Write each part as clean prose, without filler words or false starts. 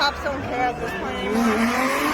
cops don't care at this point anymore.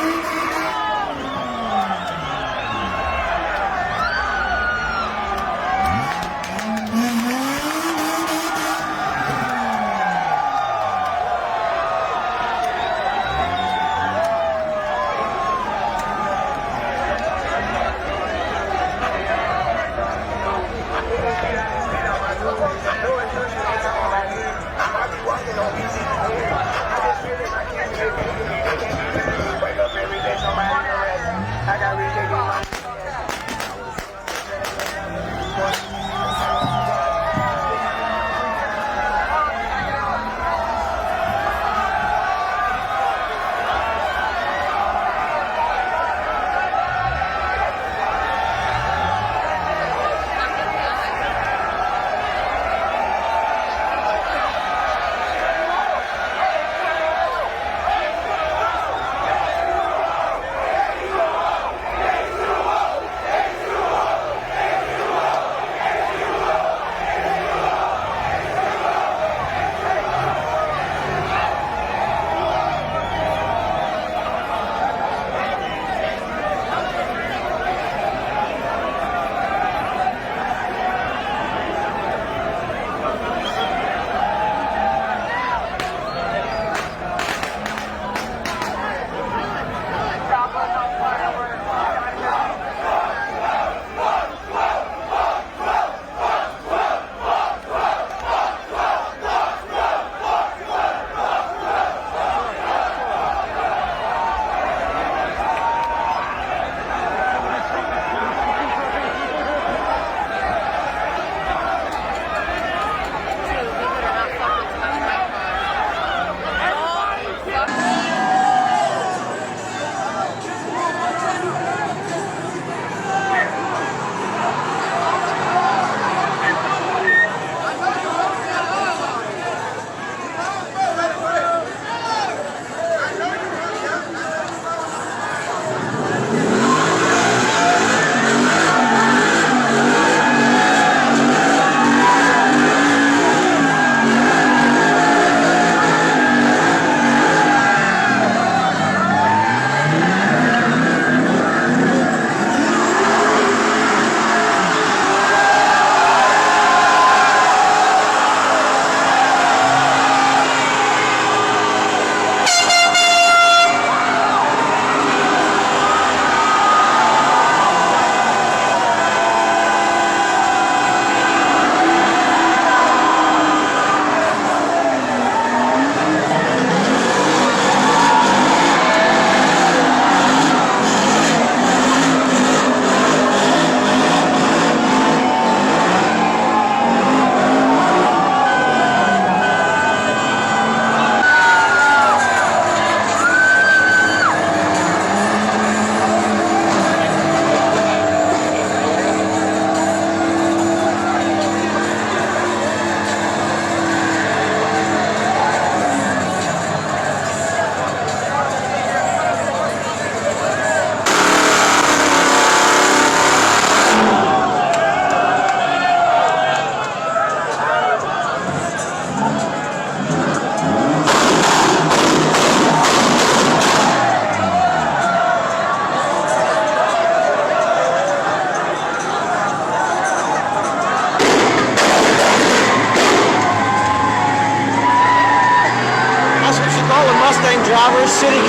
drivers, city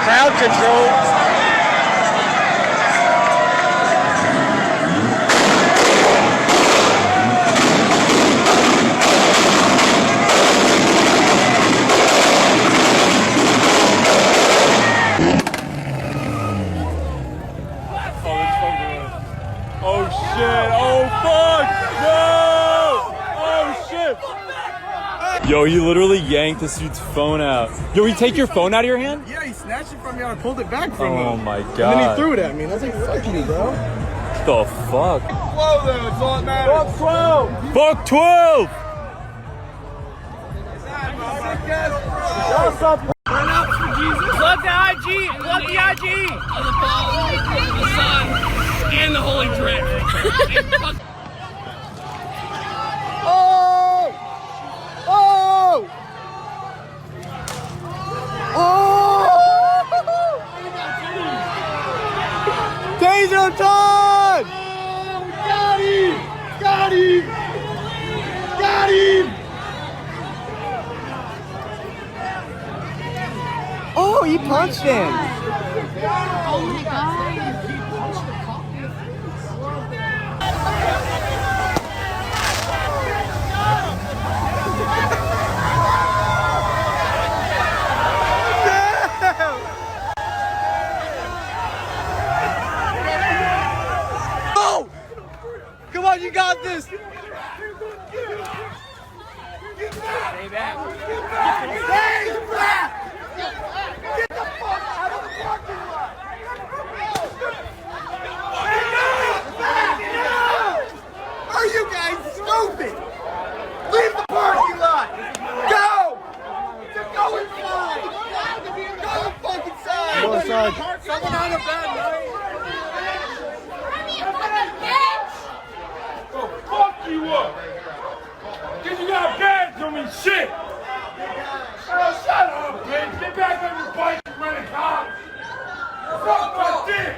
crowd control. Oh shit, oh fuck, no! Oh shit! Yo, he literally yanked the dude's phone out. Yo, he take your phone out of your hand? Yeah, he snatched it from me and I pulled it back from him. Oh my god. And then he threw it at me and I was like, fuck you, bro. The fuck? Whoa though, it's all that matters. Fuck 12! Fuck 12! What's up? Burnouts for Jesus. Let's the IG! Plug the IG! The Father, the Son, and the Holy Trinity. Oh! Oh! Oh! Taser time! Got him! Got him! Got him! Oh, he punched him! Oh my god. Go! Come on, you got this! Stay back. Stay back! Get the fuck out of the parking lot! Are you guys stupid? Leave the parking lot! Go! Go inside! Go the fuck inside! Go inside. Someone on a bad night. Oh, fuck you up! Cause you got badge on me, shit! Oh, shut up, bitch! Get back on your bike and run a cop! Fuck my dick!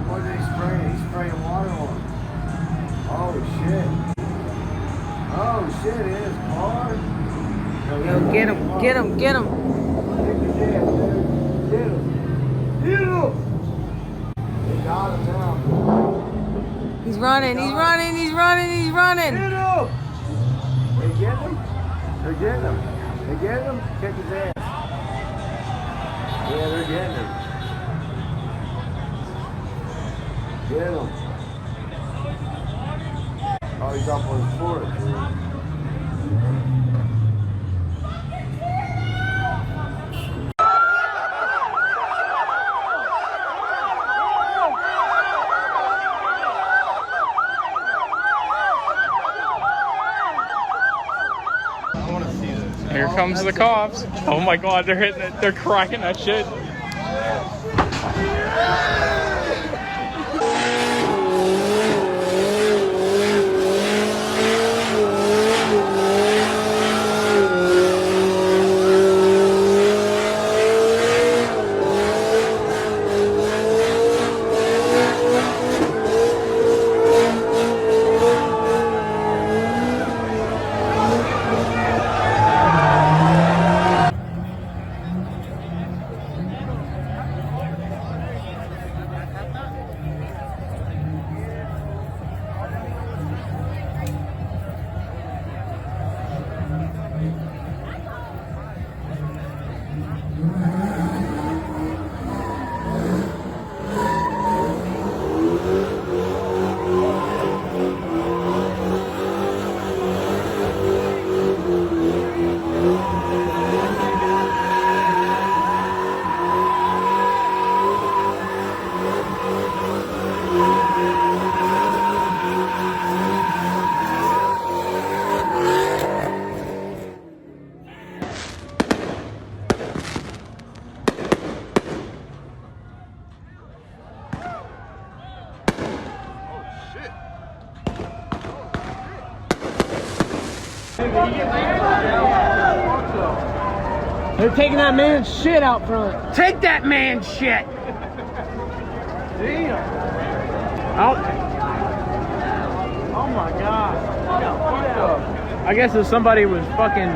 What are they spraying? He's spraying water on him. Oh shit. Oh shit, in his car. Yo, get him, get him, get him. Get him. Get him. They got him now. He's running, he's running, he's running, he's running. Get him. They get him? They're getting him. They get him? Kick his ass. Yeah, they're getting him. Get him. Oh, he's up on his foot, dude. Here comes the cops. Oh my god, they're hitting it. They're cracking that shit. They're taking that man's shit out front. Take that man's shit! Damn. Oh. Oh my god. I guess if somebody was fucking.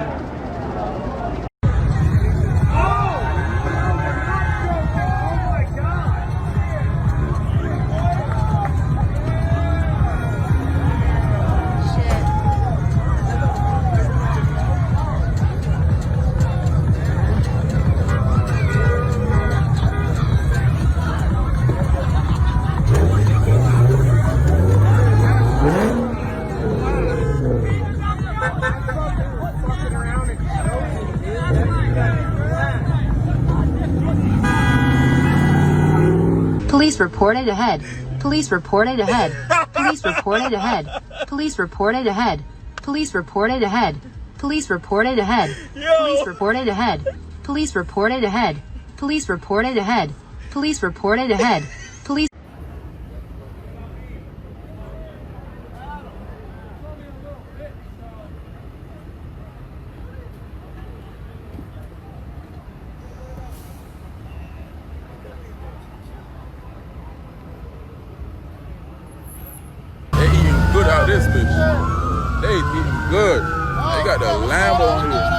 Police reported ahead. Police reported ahead. Police reported ahead. Police reported ahead. Police reported ahead. Police reported ahead. Police reported ahead. Police reported ahead. Police reported ahead. Police reported ahead. Police. They eating good out this bitch. They eating good. They got the Lambo on here.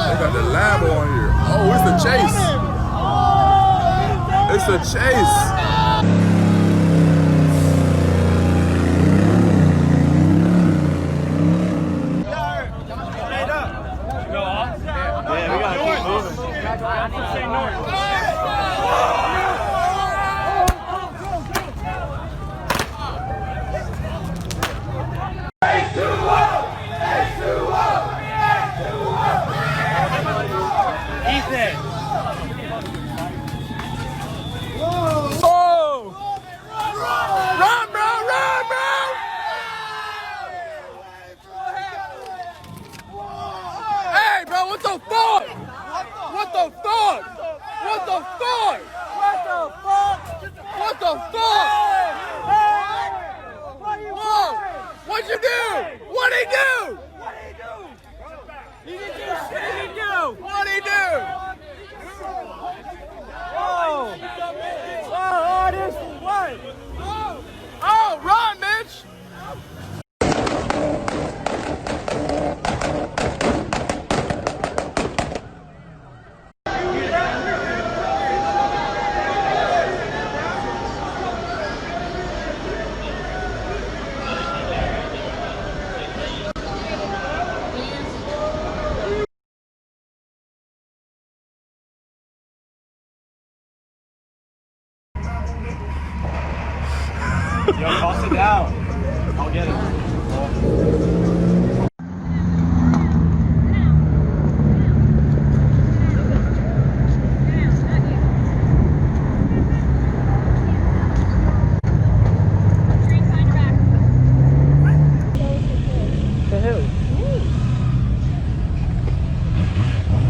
They got the Lambo on here. Oh, it's the chase. It's the chase. Yeah, we gotta keep moving. Say north. Ethan. Oh! Run, bro! Run, bro! Hey, bro, what the fuck? What the fuck? What the fuck? What the fuck? What the fuck? Whoa! What'd you do? What'd he do? He didn't do shit. He didn't do. What'd he do? Oh! Oh, this is what? Oh, run, bitch! Yo, toss it down. I'll get it.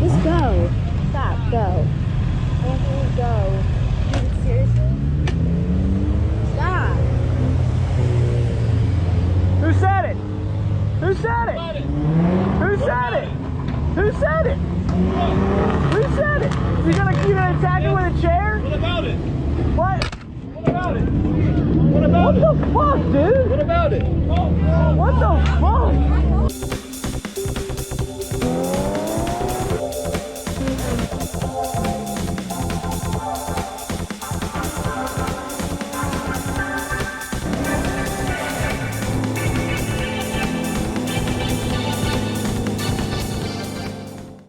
Just go. Stop. Go. Anthony, go. Dude, seriously? Stop. Who said it? Who said it? Who said it? Who said it? Who said it? You gonna attack him with a chair? What about it? What? What about it? What about What it? the fuck, dude? What about it? What the fuck?